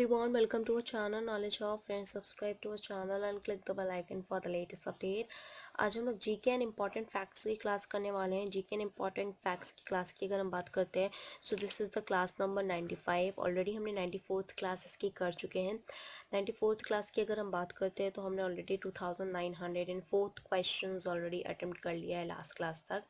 everyone, welcome to our channel Knowledge of Friends. Subscribe to our channel and click the bell icon for the latest update. आज हम लोग GK and important facts की class करने वाले हैं। GK and important facts की class की अगर हम बात करते हैं, so this is the class number 95। Already हमने 94th क्लास इसकी कर चुके हैं। 94th क्लास की अगर हम बात करते हैं तो हमने ऑलरेडी 2904 क्वेश्चन ऑलरेडी अटेम्प्ट कर लिया है लास्ट क्लास तक।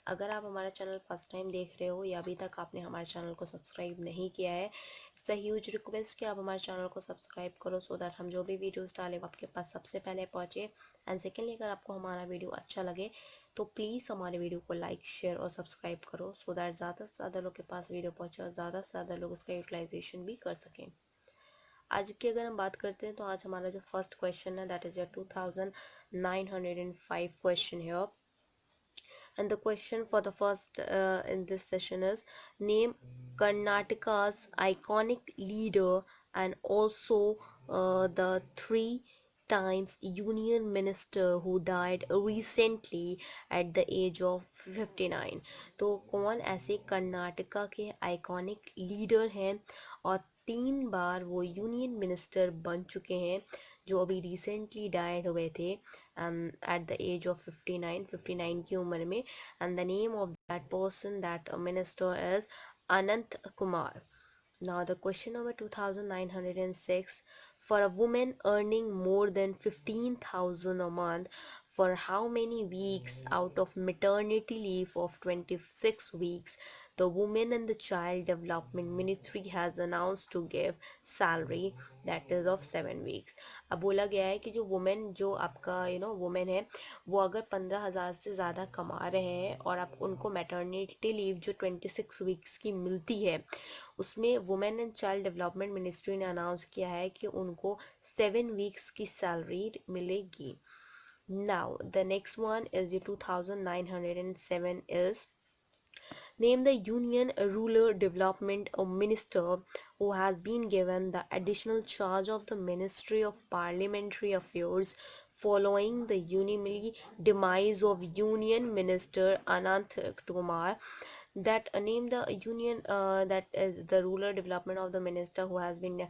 अगर आप हमारा चैनल फर्स्ट टाइम देख रहे हो या अभी तक आपने हमारे चैनल को सब्सक्राइब नहीं किया है, इट्स अ ह्यूज रिक्वेस्ट कि आप हमारे चैनल को सब्सक्राइब करो सो दैट हम जो भी वीडियोस डालें वो आपके पास सबसे पहले पहुँचे। एंड सेकेंडली, अगर आपको हमारा वीडियो अच्छा लगे तो प्लीज़ हमारे वीडियो को लाइक शेयर और सब्सक्राइब करो सो दैट ज़्यादा से ज़्यादा लोग के पास वीडियो पहुँचे और ज़्यादा से ज़्यादा लोग उसका यूटिलाइजेशन भी कर सकें। आज की अगर हम बात करते हैं तो आज हमारा जो फर्स्ट क्वेश्चन है दैट इज योर 2905 क्वेश्चन है। And the question for the first in this session is, name Karnataka's iconic leader and also the three times union minister who died recently at the age of 59। तो कौन ऐसे कर्नाटका के iconic leader हैं और 3 बार वो union minister बन चुके हैं जो अभी रिसेंटली डाइड हुए थे at the age of 59 की उम्र में। and the name of that person, that minister, is Anant Kumar। Now the question number 2906, for a woman earning more than 15,000 a month, for how many weeks out of maternity leave of 26 weeks the Women and the Child Development Ministry has announced to give salary that is of 7 weeks। अब बोला गया है कि जो women, जो आपका women है, वो अगर 15,000 से ज़्यादा कमा रहे हैं और आप उनको मैटरनिटी लीव जो 26 वीक्स की मिलती है, उसमें women and child development ministry ने अनाउंस किया है कि उनको 7 वीक्स की सैलरी मिलेगी। Now the next one is ये 2907 is, name the Union Rural Development Minister who has been given the additional charge of the Ministry of Parliamentary Affairs following the unanimous demise of Union Minister Anant Kumar। That name the union that is the rural development of the minister who has been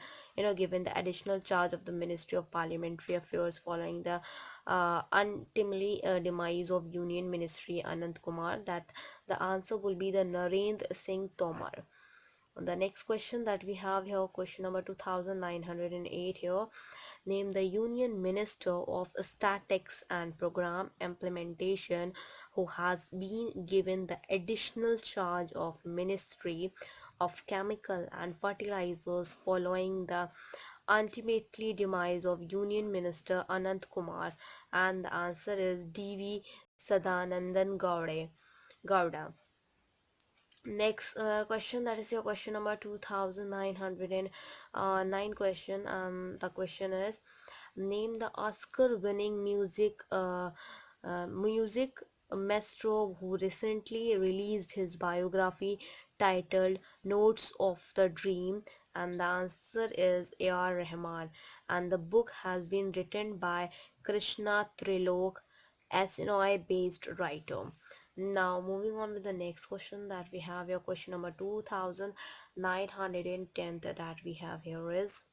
given the additional charge of the Ministry of Parliamentary Affairs following the untimely demise of Union Ministry Anant Kumar। That the answer will be the Narendra Singh Tomar। The next question that we have here, question number 2908 here, name the Union Minister of Statistics and Program Implementation who has been given the additional charge of Ministry of Chemical and Fertilizers following the ultimately demise of Union Minister Anant Kumar। And the answer is D.V. Sadanandan Gowda। Next question, that is your question number 2909 question. The question is, name the Oscar winning music maestro who recently released his biography titled Notes of the Dream। And the answer is A.R. Rahman, and the book has been written by Krishna Trilok, Illinois based writer। Now moving on with the next question that we have here, question number 2910 that we have here is,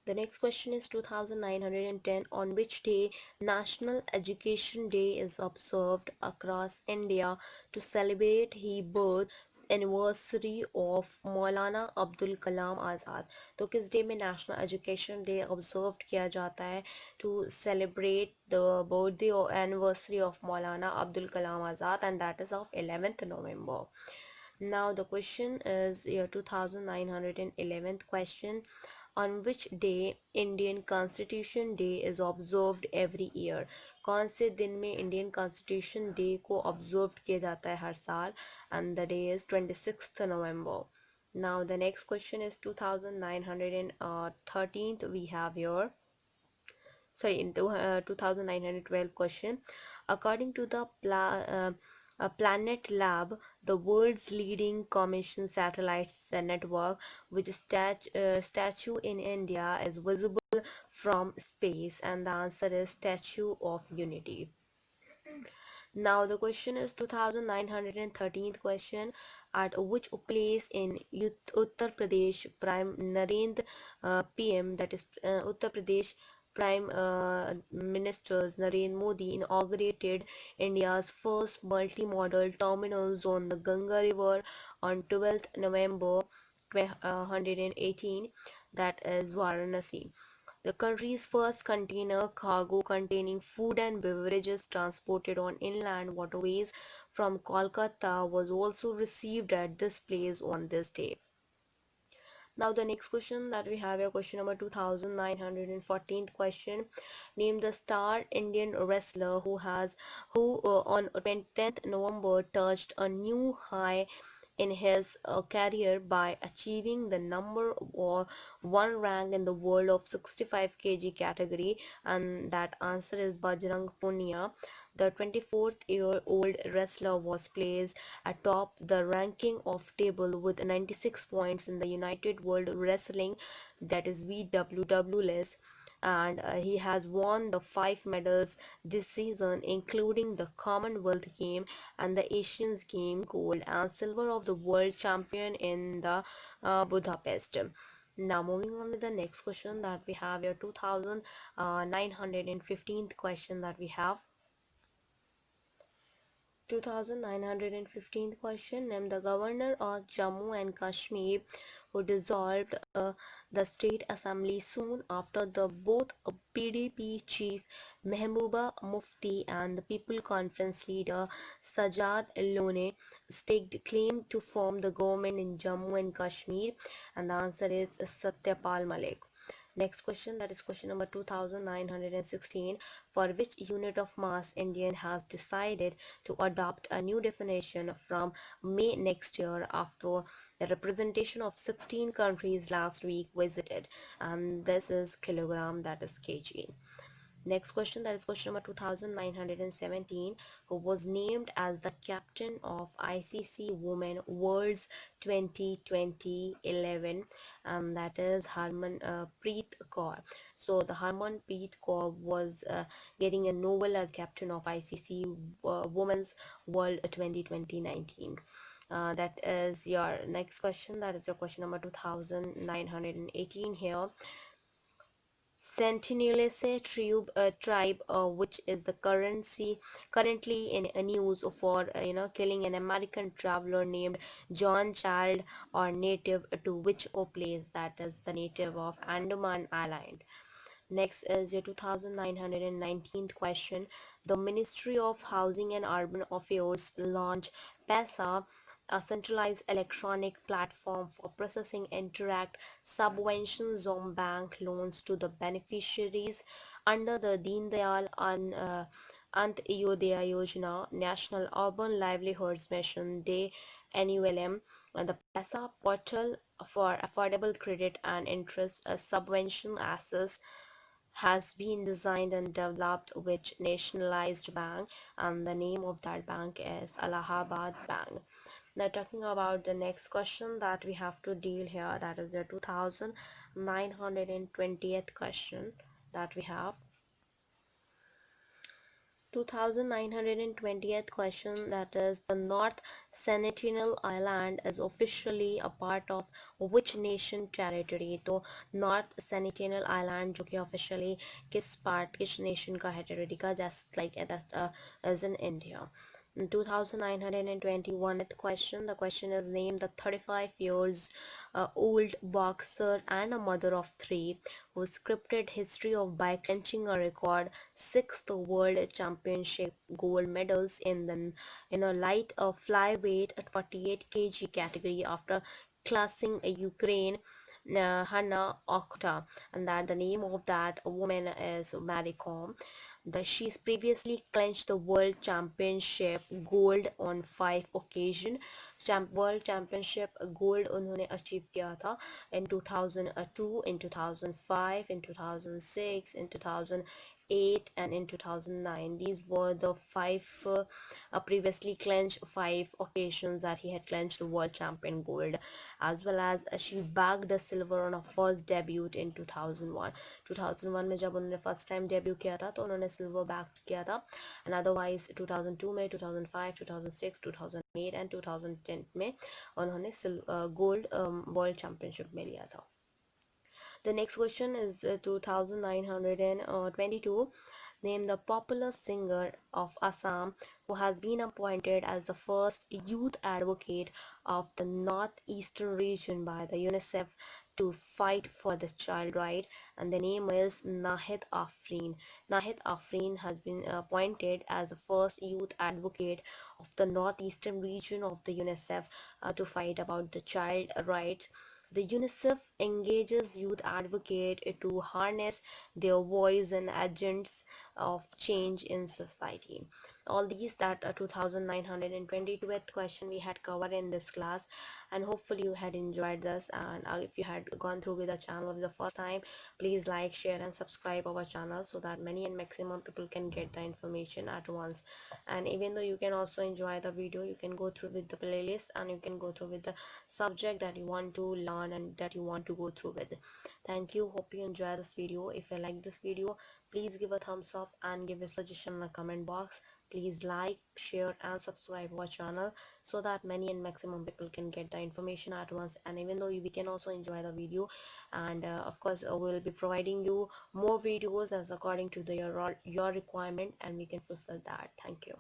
the next question is 2910, on which day National Education Day is observed across India to celebrate the birth anniversary of मौलाना अब्दुल कलाम आज़ाद। तो किस day में national education day observe किया जाता है to celebrate the birthday और anniversary of Maulana Abdul Kalam Azad, and that is of 11th November। Now the question is your 2911th question, on which day Indian Constitution Day is observed every year। कौन से दिन में Indian constitution day को observe किया जाता है हर साल, and the day is 26th November। Now the next question is 2913th we have here, sorry, in 2912 question, according to the Planet Lab, the world's leading commission satellites network, which statue in India is visible from space, and the answer is Statue of Unity। Now the question is 2913th question. At which place in Uttar Pradesh Prime Narendra PM, that is Uttar Pradesh Prime Minister Narendra Modi inaugurated India's first multimodal terminals on the Ganga River on 12th November 2018, that is Varanasi. The country's first container cargo containing food and beverages transported on inland waterways from Kolkata was also received at this place on this day. Now the next question that we have here, question number 2914th question. Name the star Indian wrestler who on 10th November touched a new high in his career by achieving the number one rank in the world of 65 kg category, and that answer is Bajrang Punia. The 24-year-old wrestler was placed atop the ranking of table with 96 points in the United World Wrestling, that is WWW list, and he has won the 5 medals this season, including the Commonwealth Game and the Asian Game gold and silver of the world champion in the Budapest. Now moving on with the next question that we have here, 2915th question that we have. 2915th question. Name the governor of Jammu and Kashmir who dissolved the state assembly soon after the both PDP chief Mehbooba Mufti and the People Conference leader Sajad Lone staked claim to form the government in Jammu and Kashmir, and the answer is Satyapal Malik. Next question, that is question number 2916. For which unit of mass India has decided to adopt a new definition from May next year after the representation of 16 countries last week visited, and this is kilogram, that is kg. Next question, that is question number 2917. Who was named as the captain of ICC Women Worlds 2020-11, and that is Harmanpreet Kaur. So the Harmanpreet Kaur was getting a Nobel as captain of ICC Women's World 2020-19. That is your next question, that is your question number 2918 here. Sentinelese tribe, which is the currently in news for killing an American traveler named John Child, or native to which place, that is the native of Andaman Island. Next is your 2919th question. The Ministry of Housing and Urban Affairs launched PESA, a centralized electronic platform for processing Interact subventions on bank loans to the beneficiaries under the Deen Dayal Antyodaya Yojana National Urban Livelihoods Mission Day NULM, and the PESA portal for affordable credit and interest subvention access has been designed and developed with nationalized bank, and the name of that bank is Allahabad Bank. Now talking about the next question that we have to deal here, that is the 2920th question that we have. 2920th question, that is the North Sentinel Island is officially a part of which nation territory? तो North Sentinel Island जो कि officially किस nation का है territory का, just like that as in India. 2921th question. The question is, name the 35 years old boxer and a mother of three who scripted history of by clinching a record 6th world championship gold medals in the light of flyweight at 48 kg category after classing Ukraine Hannah Okta, and that the name of that woman is Mary Kom. She's previously clinched the world championship gold on 5 occasions. World championship gold उन्होंने achieve किया था in 2002, in 2005, in 2006, in 2008 2008 and in 2009. These were the previously clenched five occasions that he had clenched the world champion gold, as well as she bagged a silver on her first debut in 2001. 2001 में जब उन्होंने first time debut किया था तो उन्होंने silver bag किया था, and otherwise 2002 में, 2005, 2006, 2008 and 2010 में उन्होंने gold world championship में लिया था. The next question is 2922. Name the popular singer of Assam who has been appointed as the first youth advocate of the northeastern region by the UNICEF to fight for the child right, and the name is Nahid Afreen. Nahid Afreen has been appointed as the first youth advocate of the northeastern region of the UNICEF to fight about the child rights. The UNICEF engages youth advocates to harness their voice and agents of change in society. All these that 2922th question we had covered in this class, and hopefully you had enjoyed this. And if you had gone through with the channel for the first time, please like, share and subscribe our channel so that many and maximum people can get the information at once. And even though you can also enjoy the video, you can go through with the playlist and you can go through with the subject that you want to learn and that you want to go through with. Thank you, hope you enjoy this video. If you like this video, please give a thumbs up and give a suggestion in the comment box. Please like, share and subscribe our channel so that many and maximum people can get the information at once. And even though we can also enjoy the video, and of course we'll be providing you more videos as according to your requirement, and we can fulfill that. Thank you.